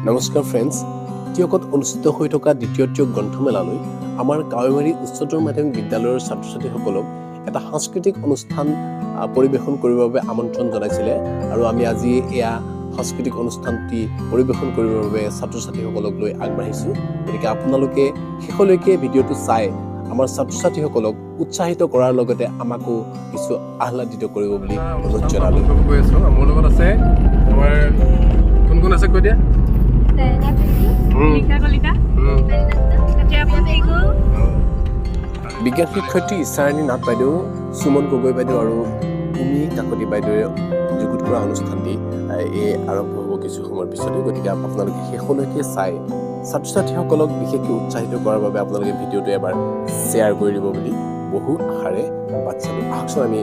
নমস্কাৰ ফ্ৰেণ্ডছ, টিয়কত অনুষ্ঠিত হৈ থকা দ্বিতীয় টিয়ক গ্ৰন্থমেলালৈ আমাৰ কাৱৈমাৰী উচ্চতৰ মাধ্যমিক বিদ্যালয়ৰ ছাত্ৰ ছাত্ৰীসকলক এটা সাংস্কৃতিক অনুষ্ঠান পৰিৱেশন কৰিবৰ বাবে আমন্ত্ৰণ জনাইছিলে আৰু আমি আজি এয়া সাংস্কৃতিক অনুষ্ঠানটি পৰিৱেশন কৰিবৰ বাবে ছাত্ৰ ছাত্ৰীসকলক লৈ আগবাঢ়িছোঁ। গতিকে আপোনালোকে শেষলৈকে ভিডিঅ'টো চাই আমাৰ ছাত্ৰ ছাত্ৰীসকলক উৎসাহিত কৰাৰ লগতে আমাকো কিছু আহ্লাদিত কৰিব বুলি অনুৰোধ জনালোঁ। মোৰ লগত আছে আমাৰ কোন আছে কৈ দিয়া? বিজ্ঞান শিক্ষয়িত্ৰী ইচ্ছাৰাণী নাথ বাইদেউ, সুমন গগৈ বাইদেউ আৰু ভূমি কাকতি বাইদেৱে যুগুত কৰা অনুষ্ঠানটি এই আৰম্ভ হ'ব কিছু সময়ৰ পিছতে। গতিকে আপোনালোকে শেষলৈকে চাই ছাত্ৰ ছাত্ৰীসকলক বিশেষকৈ উৎসাহিত কৰাৰ বাবে আপোনালোকে ভিডিঅ'টো এবাৰ শ্বেয়াৰ কৰি দিব বুলি বহু আশাৰে বাট চালোঁ। আহকচোন আমি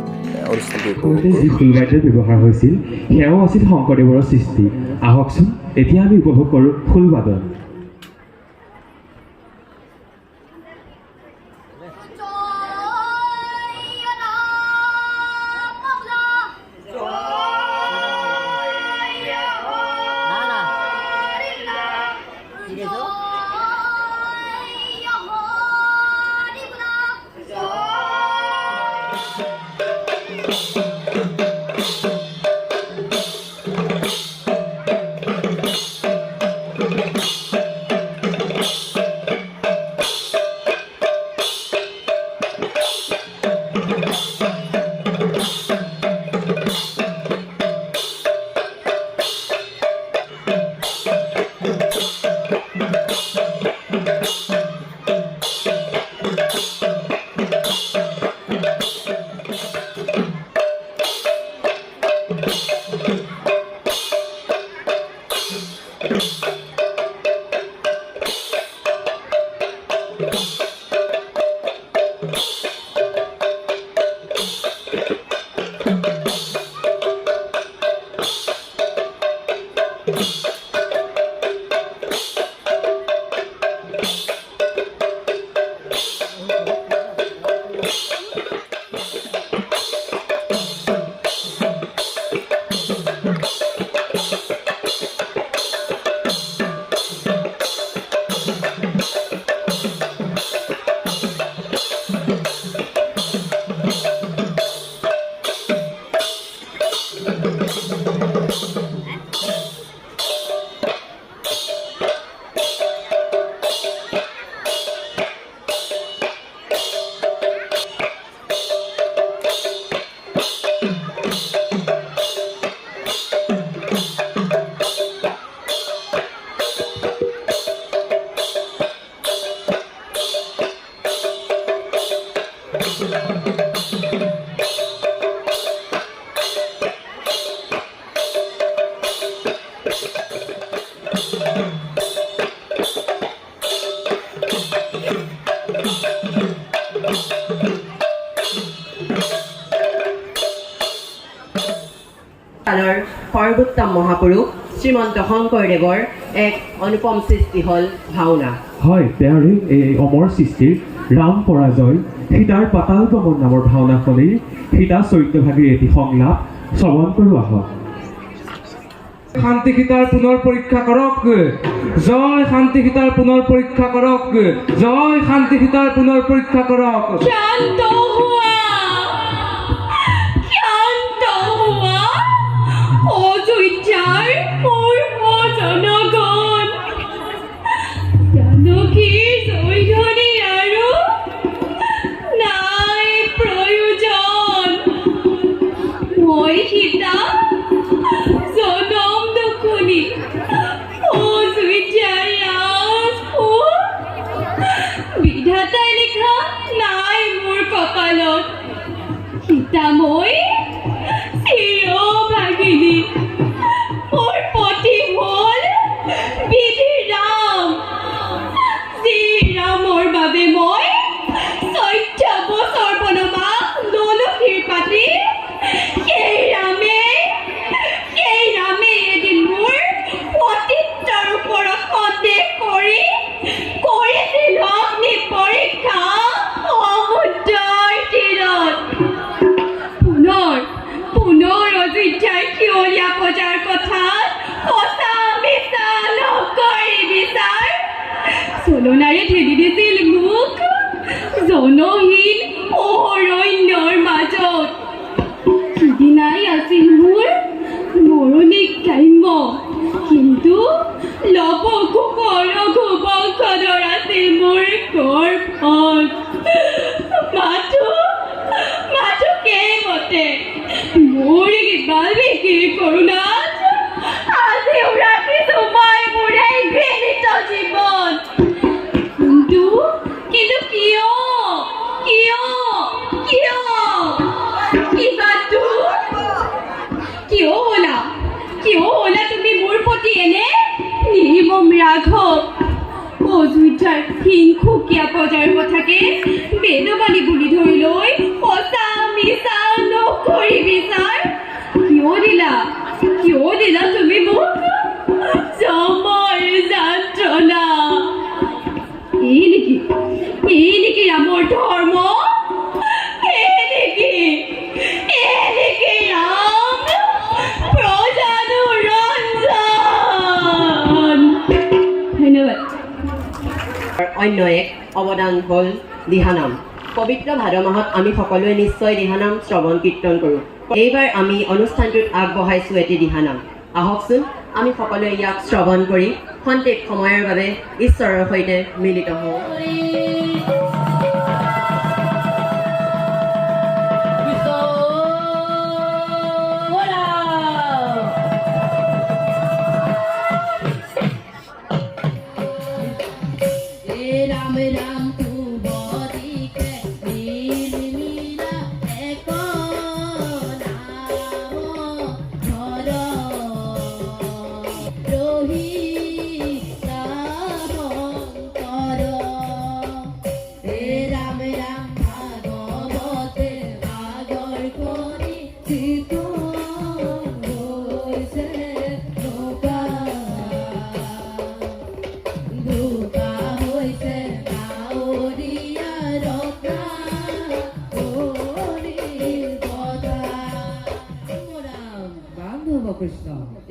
অনুষ্ঠানটো যি ফুলবাদ্যৰ ব্যৱহাৰ হৈছিল সেয়াও আছিল শংকৰদেৱৰ সৃষ্টি। আহকচোন এতিয়া আমি উপভোগ কৰোঁ ফুলবাদন। কালৰ সৰ্বোত্তম মহাপুৰুষ শ্ৰীমন্ত শংকৰদেৱৰ এক অনুপম সৃষ্টি হ'ল ভাওনা। হয়, তেওঁৰে এই অমৰ সৃষ্টিৰ ৰাম পৰাজয় সীতাৰ পাতাল গমন নামৰ ভাওনাখনেই সীতা চৰিত্ৰভাগীৰ এটি সংলাপ শ্ৰৱণ কৰোঁ আহক। শান্তি সীতাৰ পুনৰ পৰীক্ষা কৰক, জয় শান্তি সীতাৰ পুনৰ পৰীক্ষা কৰক, জয় শান্তি সীতাৰ পুনৰ পৰীক্ষা কৰক। শান্ত হোৱা, শান্ত হোৱা, অযোধ্যাৰ জনগণ, জানকীৰ জয়ধ্বনি আৰু নাই প্ৰয়োজন। মই সীতা জনম দক্ষিণী অযোধ্যাৰ ৰাজপুত, বিধাতাই লিখা নাই মোৰ কপালত। তুলনাৰে ঠেলি দিছিল মোক জনহীন অৰণ্যৰ মাজত। সিদিনাই আছিল মোৰ মৰণি কাম্য, কিন্তু লব কুকৰ ঘুবংশধৰ আছিল মোৰ গৰ্ভত। মাথো কেইমতে মোৰ কিবা বিক্ৰী কৰোণাত আজিও ৰাখিছো মই মোৰ এই ঘৃণিত জীৱন। কিন্তু কিয় হ'লা তুমি মোৰ প্ৰতি এনে নিৰ্মম ৰাঘৱ? অযোধ্যাৰ হিংসুকীয়া প্ৰজাৰ কথাকে বেদবাণী বুলি ধৰি লৈ সঁচা মিছা নকৰি বিচাৰ কিয় দিলা তুমি মোক জমৰ যন্ত্ৰণা? এই নেকি ৰামৰ ধৰ্ম? এই নেকি ৰাম প্ৰজানুৰঞ্জন? ধন্যবাদ। অন্য এক অৱদান হ'ল দিহানাম। পবিত্ৰ ভাদ মাহত আমি সকলোৱে নিশ্চয় দিহানাম শ্ৰৱণ কীৰ্তন কৰোঁ। এইবাৰ আমি অনুষ্ঠানটোত আগবঢ়াইছোঁ এটি দিহানাম। আহকচোন আমি সকলোৱে ইয়াক শ্ৰৱণ কৰি খন্তেক সময়ৰ বাবে ঈশ্বৰৰ সৈতে মিলিত হওঁ। কৃষ্ণ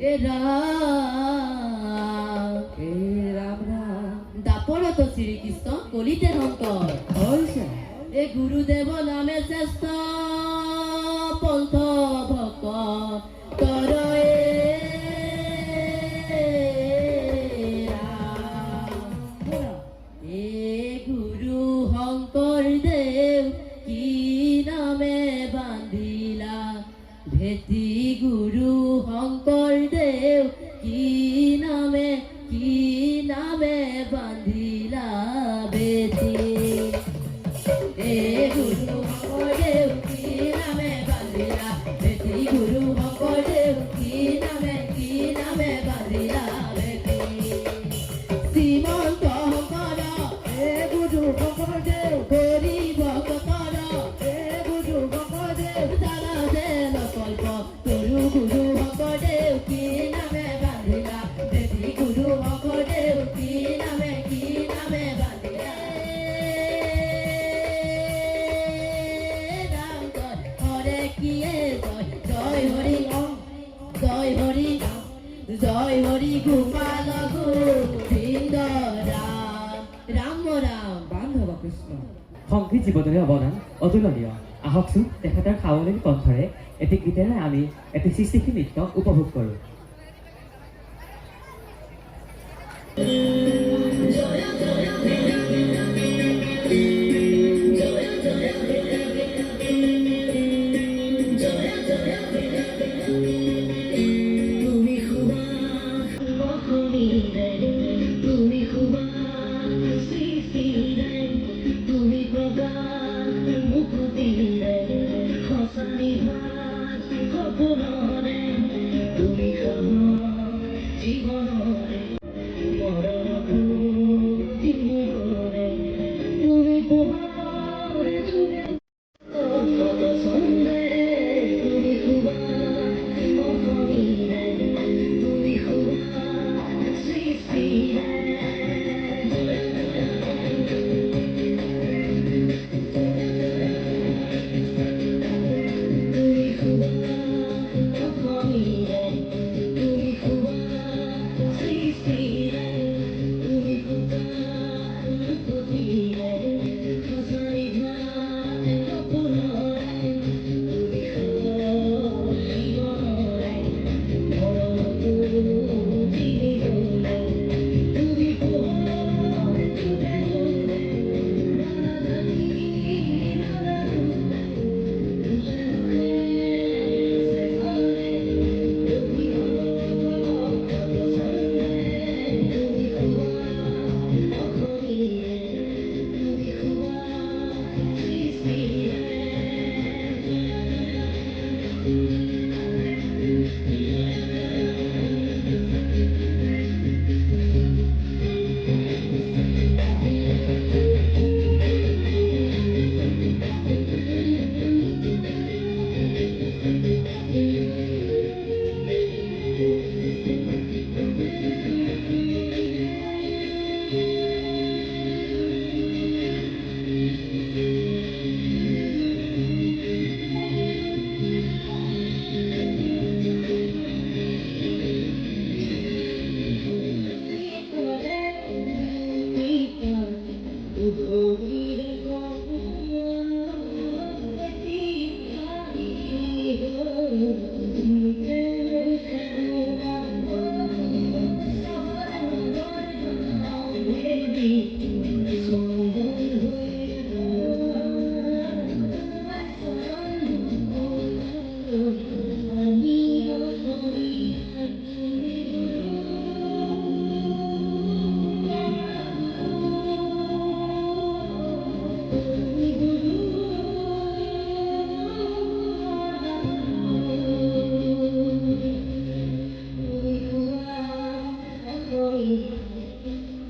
এ ৰাম দাপৰত শ্ৰীকৃষ্ণ কলিতে শংকৰ হৈছে এ গুৰুদেৱ নামে শ্ৰেষ্ঠ পন্থ ভক্ত তৰ এ গুৰু শংকৰ দেৱ কি নামে বান্ধিলা ভেটি গুৰু শংকৰ দেৱ কি নামে বান্ধিলা বেটি এ গুৰু শংকৰ দেৱ কি নামে বান্ধিলা বেটি গুৰু শংকৰ দেৱ কি নামে বান্ধিলা বেটি শ্ৰীমন্ত শংকৰ এ গুৰু শংকৰ দেৱ হৰি ভকতৰ এ গুৰু শংকৰ দেৱ তাৰা দেৱ কল্প তৰু গুৰু শংকৰদেৱ কি নামে বান্ধিলা বেটি গুৰু শংকৰদেৱ কি নামে বান্ধিলা নাম তই হৰে কিয়ে জয় হৰি গোপাল গোবিন্দ ৰাম বান্ধৱ কৃষ্ণ। সংগীত জীৱনলৈ অৱদান অতুলনীয়। আহকচোন তেখেতৰ সাৱলীল কণ্ঠৰে এটি গীতেৰে আমি এটি সৃষ্টিশীল নৃত্য উপভোগ কৰোঁ। তুমি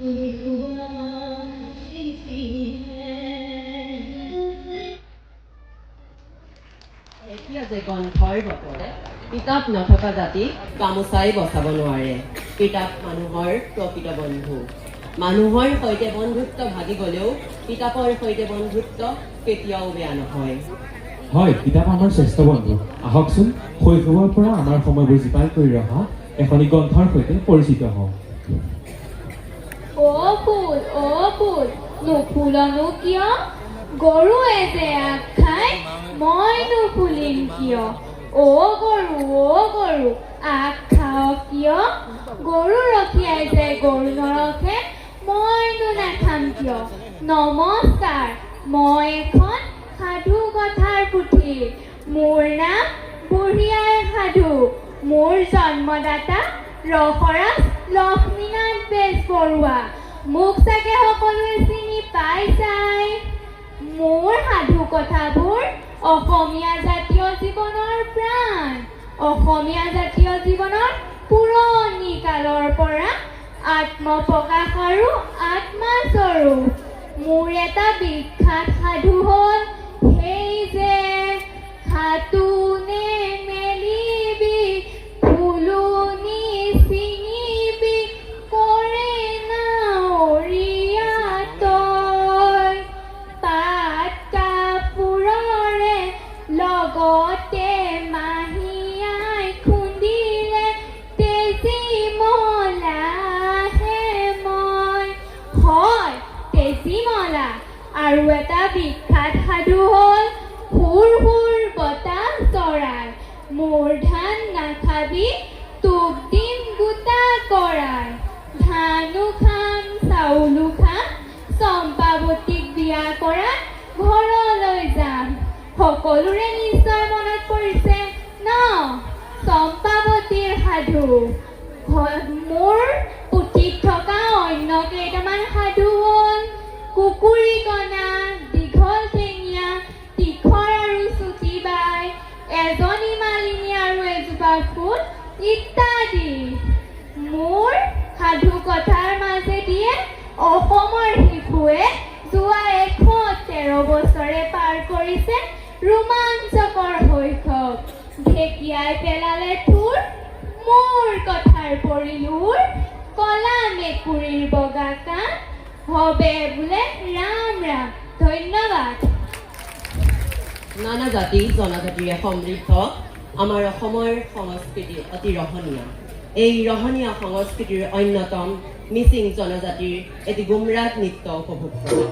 এতিয়া যে গ্ৰন্থৰ বতৰে কিতাপ নথকা জাতি গামোচাই বচাব নোৱাৰে। কিতাপ মানুহৰ প্ৰকৃত বন্ধু। মানুহৰ সৈতে বন্ধুত্ব ভাগি গ'লেও কিতাপৰ সৈতে বন্ধুত্ব কেতিয়াও বেয়া নহয়। হয়, কিতাপ আমাৰ শ্ৰেষ্ঠ বন্ধু। আহকচোন শৈশৱৰ পৰা আমাৰ সময়বোৰ জীপাল কৰি ৰখা এখনি গ্ৰন্থৰ সৈতে পৰিচিত হওঁ। অ' ফুল, নুফুলনো কিয়? গৰুৱে যে আগ খাই, মই নুফুলিম কিয়? অ' গৰু, আগ খাও কিয়? গৰু ৰখীয়াই যে গৰু নৰখে, মইনো নাখাম কিয়? নমস্কাৰ, মই এখন সাধু কথাৰ পুথি। মোৰ নাম বুঢ়ী আই সাধু। মোৰ জন্মদাতা ৰসৰাজ লক্ষ্মীনাথ বেজবৰুৱা। মোক চাগে সকলোৱে চিনি পাইছাই। মোৰ সাধু কথাবোৰ অসমীয়া জাতীয় জীৱনৰ প্ৰাণ। অসমীয়া জাতীয় জীৱনৰ পুৰণি কালৰ পৰা আত্মপ্ৰকাশ আৰু আত্মাস্বৰূপ। মোৰ এটা বিখ্যাত সাধু হ'ল সেই যে হাতোনে মেলিবি ফুলুনি ছিঙিবি কৰে নাৱৰীয়া তই। পাত কাপোৰৰে লগতে মাহীয়াই খুন্দিলে তেজী মলাহে মই। হয়, তেজী মলা। আৰু এটা বিখ্যাত সাধু হ'ল সুৰ বতাহ চৰাই। মোৰ ধান নাখাবি তোক দিম গোটা কৰাই। ধানো খাম চাউলো খাম চম্পাৱতীক বিয়া কৰা ঘৰলৈ যাম। সকলোৰে নিশ্চয় মনত পৰিছে ন চম্পাৱতীৰ সাধু। মোৰ পুথিত থকা অন্য কেইটামান সাধু হ'ল কুকুৰীকণা, দীঘল ঠেঙীয়া, তীখৰ আৰু চুটি বাই, এজনী মালিনী আৰু এজোপা ফুল ইত্যাদি। মোৰ সাধু কথাৰ মাজেদিয়ে অসমৰ শিশুৱে যোৱা 113 বছৰে পাৰ কৰিছে ৰোমাঞ্চকৰ শৈশৱ। ঢেকীয়াই পেলালে থুৰ, মোৰ কথাৰ পৰিলুৰ, কলা মেকুৰীৰ বগা কাণ, হবে বোলে ৰাম ৰাম। ধন্যবাদ। নানা জাতি জনজাতিৰে সমৃদ্ধ আমাৰ অসমৰ সংস্কৃতি অতি ৰহণীয়। এই ৰহণীয়া সংস্কৃতিৰ অন্যতম মিচিং জনজাতিৰ এটি গুমৰাট নৃত্য উপভোগ কৰোঁ।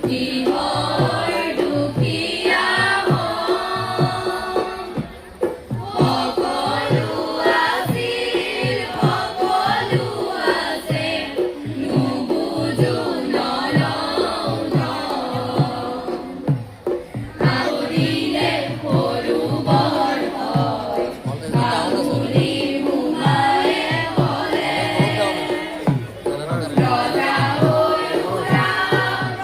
কিহৰ দুখীয়া সকলো আছিল সকলো আছে নুবুজো নলওঁ কাউৰীলে সৰু বৰ হয় কাউৰী মোমায়ে ক'লে ৰজা হৈ উৰা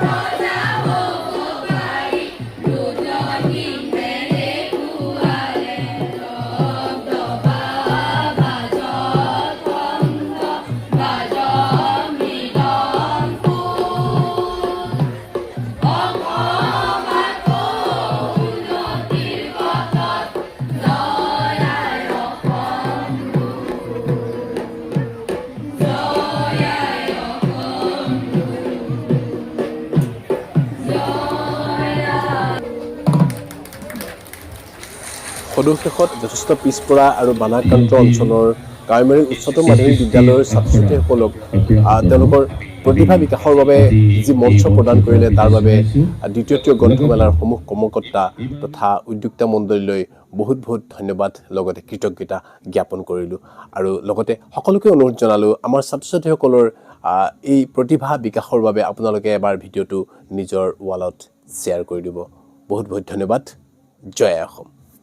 ৰজা হ'ব পাৰি ৰুদ্ৰ সিংহে দেখুৱালে দবদবা বাজত কণ্ঠ বাজত মৃদং অসমত উন্নতিৰ পথত জয় আই অসম জয় আই অসম সদুশেষত যথেষ্ট পিছপৰা আৰু বানাক্ৰান্ত অঞ্চলৰ কাৱৈমাৰী উচ্চতৰ মাধ্যমিক বিদ্যালয়ৰ ছাত্ৰ ছাত্ৰীসকলক তেওঁলোকৰ প্ৰতিভা বিকাশৰ বাবে যি মঞ্চ প্ৰদান কৰিলে তাৰ বাবে দ্বিতীয় গ্ৰন্থমেলাৰ সমূহ কৰ্মকৰ্তা তথা উদ্যোক্তা মণ্ডলীলৈ বহুত বহুত ধন্যবাদ লগতে কৃতজ্ঞতা জ্ঞাপন কৰিলোঁ আৰু লগতে সকলোকে অনুৰোধ জনালোঁ আমাৰ ছাত্ৰ ছাত্ৰীসকলৰ এই প্ৰতিভা বিকাশৰ বাবে আপোনালোকে এবাৰ ভিডিঅ'টো নিজৰ ৱালত শ্বেয়াৰ কৰি দিব বহুত বহুত ধন্যবাদ জয় আই অসম